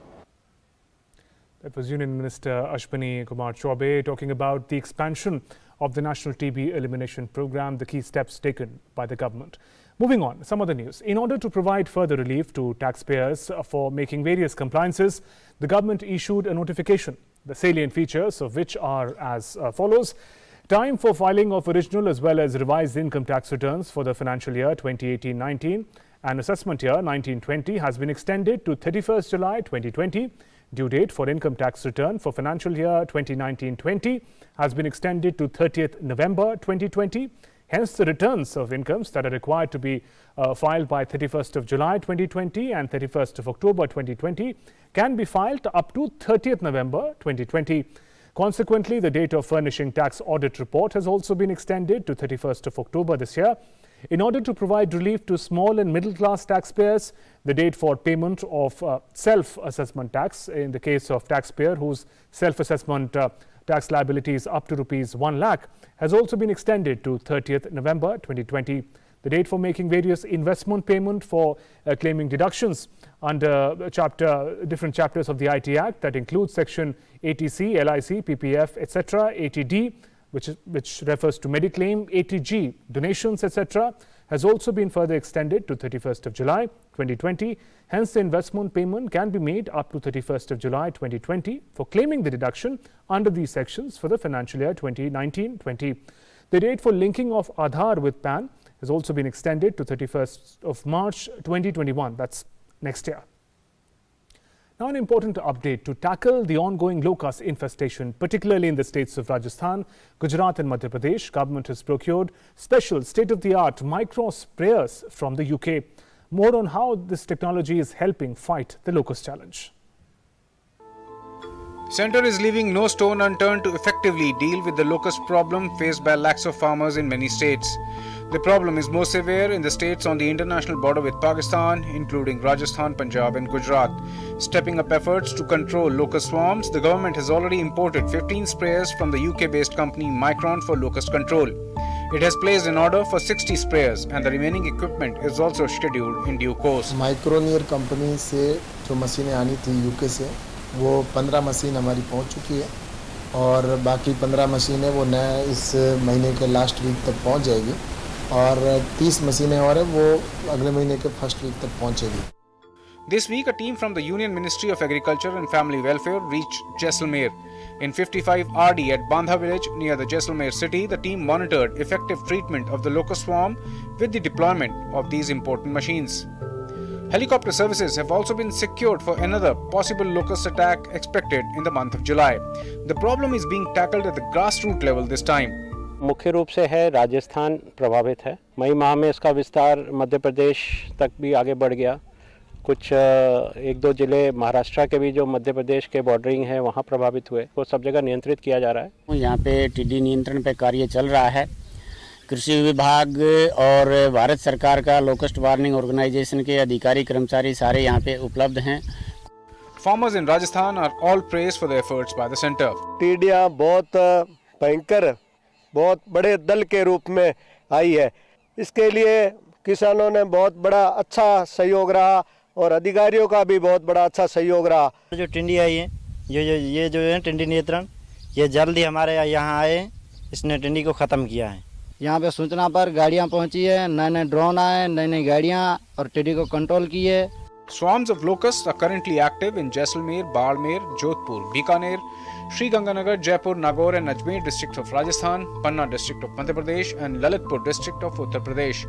That was Union Minister Ashwini Kumar Choube talking about the expansion of the National TB Elimination Program, the key steps taken by the government. Moving on, some other news. In order to provide further relief to taxpayers for making various compliances, the government issued a notification, the salient features of which are as follows. Time for filing of original as well as revised income tax returns for the financial year 2018-19 and assessment year 19-20 has been extended to 31st July 2020. Due date for income tax return for financial year 2019-20 has been extended to 30th November 2020. Hence, the returns of incomes that are required to be filed by 31st of July 2020 and 31st of October 2020 can be filed up to 30th November 2020. Consequently, the date of furnishing tax audit report has also been extended to 31st of October this year. In order to provide relief to small and middle class taxpayers, the date for payment of self-assessment tax in the case of taxpayer whose self-assessment tax liability is up to Rs 1 lakh has also been extended to 30th November 2020. The date for making various investment payment for claiming deductions under different chapters of the IT Act that includes section ATC, LIC, PPF, etc., ATD, which refers to Mediclaim, ATG, donations, etc., has also been further extended to 31st of July 2020. Hence, the investment payment can be made up to 31st of July 2020 for claiming the deduction under these sections for the financial year 2019-20. The date for linking of Aadhaar with PAN has also been extended to 31st of March 2021. That's next year. Now, an important update to tackle the ongoing locust infestation, particularly in the states of Rajasthan, Gujarat and Madhya Pradesh. Government has procured special state-of-the-art micro sprayers from the UK. More on how this technology is helping fight the locust challenge. Centre is leaving no stone unturned to effectively deal with the locust problem faced by lakhs of farmers in many states. The problem is more severe in the states on the international border with Pakistan, including Rajasthan, Punjab and Gujarat. Stepping up efforts to control locust swarms, the government has already imported 15 sprayers from the UK-based company Micron for locust control. It has placed an order for 60 sprayers and the remaining equipment is also scheduled in due course. Microneer company से जो मशीनें आनी थी UK से वो 15 machine हमारी पहुंच चुकी है और बाकी 15 मशीनें वो नया इस महीने के लास्ट वीक तक पहुंच जाएगी और 30 मशीनें और है वो अगले महीने के फर्स्ट वीक तक पहुंचेगी. This week, a team from the Union Ministry of Agriculture and Family Welfare reached Jaisalmer. In 55 RD at Bandha village near the Jaisalmer city, the team monitored effective treatment of the locust swarm with the deployment of these important machines. Helicopter services have also been secured for another possible locust attack expected in the month of July. The problem is being tackled at the grassroots level this time. मुख्य रूप से है राजस्थान प्रभावित है। मई माह में इसका विस्तार मध्य प्रदेश तक भी आगे बढ़ गया। कुछ एक दो जिले महाराष्ट्र के भी जो मध्य प्रदेश के बॉर्डरिंग है वहाँ प्रभावित हुए, वो सब जगह नियंत्रित किया जा रहा है। यहाँ पे टिड्डी नियंत्रण पे कार्य चल रहा है। कृषि विभाग और भारत सरकार का लोकस्ट वार्निंग ऑर्गेनाइजेशन के अधिकारी कर्मचारी सारे यहाँ पे उपलब्ध हैं। Farmers in Rajasthan are all praised for the efforts by the center. टिड्डियाँ बहुत भयंकर, बहुत बड़े दल के रूप में आई है। इसके लिए किसानों ने बहुत बड़ा अच्छा सहयोग रहा और अधिकारियों का भी बहुत बड़ा अच्छा सहयोग रहा। जो टिड्डी आई है, ये जो है टिड्डी नियंत्रण, ये जल्दी हमारे यहाँ आए, इसने टिड्डी को ख़त्म किया है। यहाँ पे सूचना पर गाड़ियाँ पहुँची है, नए ड्रोन आए, नई गाड़ियाँ और टिड्डी को कंट्रोल की है। Swarms of locusts are currently active in Jaisalmer, Barmer, Jodhpur, Bikaner, Sri Ganganagar, Jaipur, Nagaur and Ajmer districts of Rajasthan, Panna district of Madhya Pradesh and Lalitpur district of Uttar Pradesh.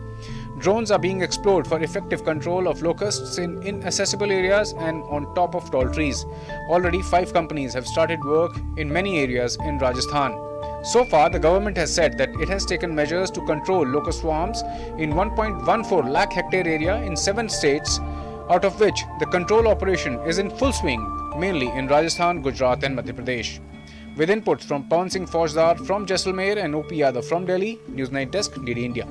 Drones are being explored for effective control of locusts in inaccessible areas and on top of tall trees. Already 5 companies have started work in many areas in Rajasthan. So far, the government has said that it has taken measures to control locust swarms in 1.14 lakh hectare area in 7 states, out of which the control operation is in full swing, mainly in Rajasthan, Gujarat and Madhya Pradesh. With inputs from Pawan Singh Faujdar from Jaisalmer and OP Yadav from Delhi, Newsnight Desk, DD India.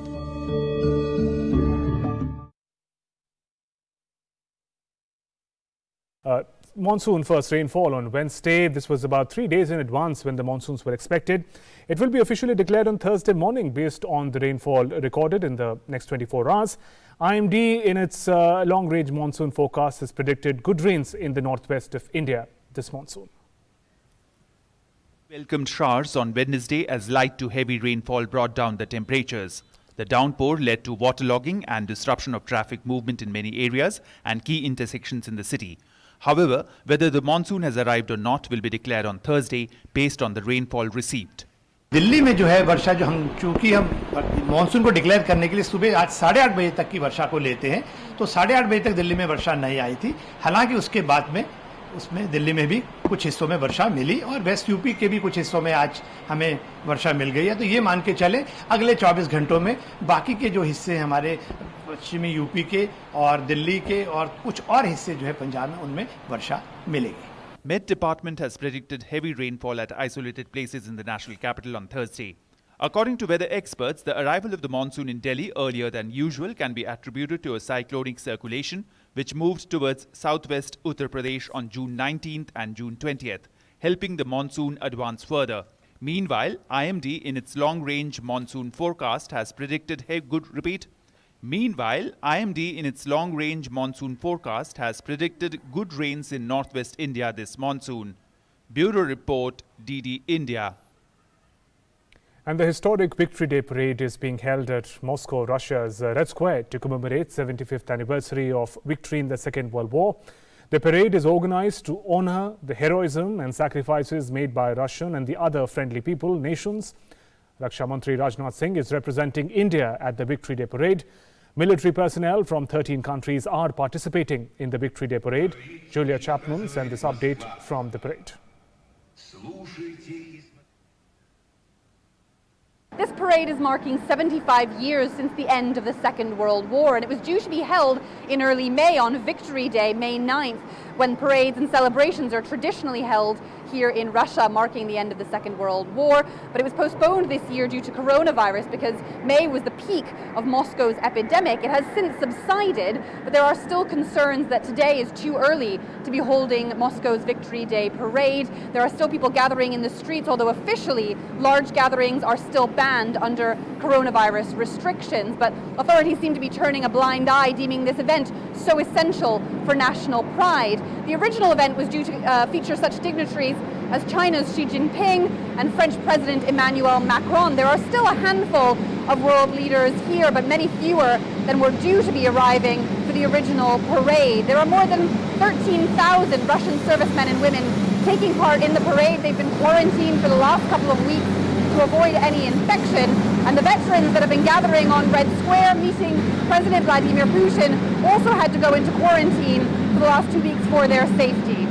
Monsoon first rainfall on Wednesday. This was about 3 days in advance when the monsoons were expected. It will be officially declared on Thursday morning based on the rainfall recorded in the next 24 hours. IMD in its long-range monsoon forecast has predicted good rains in the northwest of India this monsoon. Welcomed showers on Wednesday as light to heavy rainfall brought down the temperatures. The downpour led to waterlogging and disruption of traffic movement in many areas and key intersections in the city. However, whether the monsoon has arrived or not will be declared on Thursday based on the rainfall received. Delhi में जो है वर्षा जो चूंकि हम monsoon को declare करने के लिए सुबह आज 8:30 बजे तक की वर्षा को लेते हैं, तो 8:30 बजे तक दिल्ली में वर्षा नहीं आई थी। हालांकि उसके बाद में उसमें दिल्ली में भी कुछ हिस्सों में वर्षा मिली और वेस्ट यूपी के भी कुछ हिस्सों में आज हमें वर्षा मिल गई है। तो ये मान के चले अगले 24 घंटों में बाकी के जो हिस्से हमारे पश्चिमी यूपी के और दिल्ली के और कुछ और हिस्से जो है पंजाब में, उनमें वर्षा मिलेगी। Met Department has predicted heavy rainfall at isolated places in the national capital on Thursday. According to weather experts, the arrival of the monsoon in Delhi earlier than usual can be attributed to a cyclonic circulation which moved towards southwest Uttar Pradesh on June 19th and June 20th, helping the monsoon advance further. Meanwhile, IMD in its long-range monsoon forecast has predicted Meanwhile, IMD in its long-range monsoon forecast has predicted good rains in northwest India this monsoon. Bureau Report, DD India. And the historic Victory Day parade is being held at Moscow, Russia's Red Square to commemorate 75th anniversary of victory in the Second World War. The parade is organized to honor the heroism and sacrifices made by Russian and the other friendly nations. Raksha Mantri Rajnath Singh is representing India at the Victory Day parade. Military personnel from 13 countries are participating in the Victory Day parade. Julia Chapman sent this update from the parade. This parade is marking 75 years since the end of the Second World War, and it was due to be held in early May on Victory Day, May 9th, when parades and celebrations are traditionally held here in Russia, marking the end of the Second World War. But it was postponed this year due to coronavirus because May was the peak of Moscow's epidemic. It has since subsided, but there are still concerns that today is too early to be holding Moscow's Victory Day parade. There are still people gathering in the streets, although officially large gatherings are still banned under coronavirus restrictions. But authorities seem to be turning a blind eye, deeming this event so essential for national pride. The original event was due to feature such dignitaries as China's Xi Jinping and French President Emmanuel Macron. There are still a handful of world leaders here, but many fewer than were due to be arriving for the original parade. There are more than 13,000 Russian servicemen and women taking part in the parade. They've been quarantined for the last couple of weeks to avoid any infection. And the veterans that have been gathering on Red Square meeting President Vladimir Putin also had to go into quarantine for the last 2 weeks for their safety.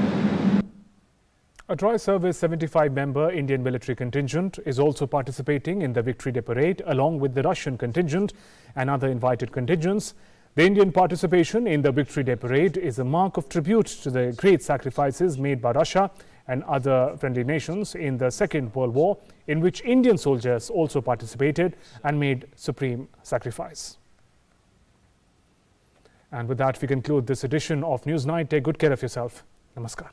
A Troy Service 75-member Indian military contingent is also participating in the Victory Day parade along with the Russian contingent and other invited contingents. The Indian participation in the Victory Day parade is a mark of tribute to the great sacrifices made by Russia and other friendly nations in the Second World War, in which Indian soldiers also participated and made supreme sacrifice. And with that, we conclude this edition of Newsnight. Take good care of yourself. Namaskar.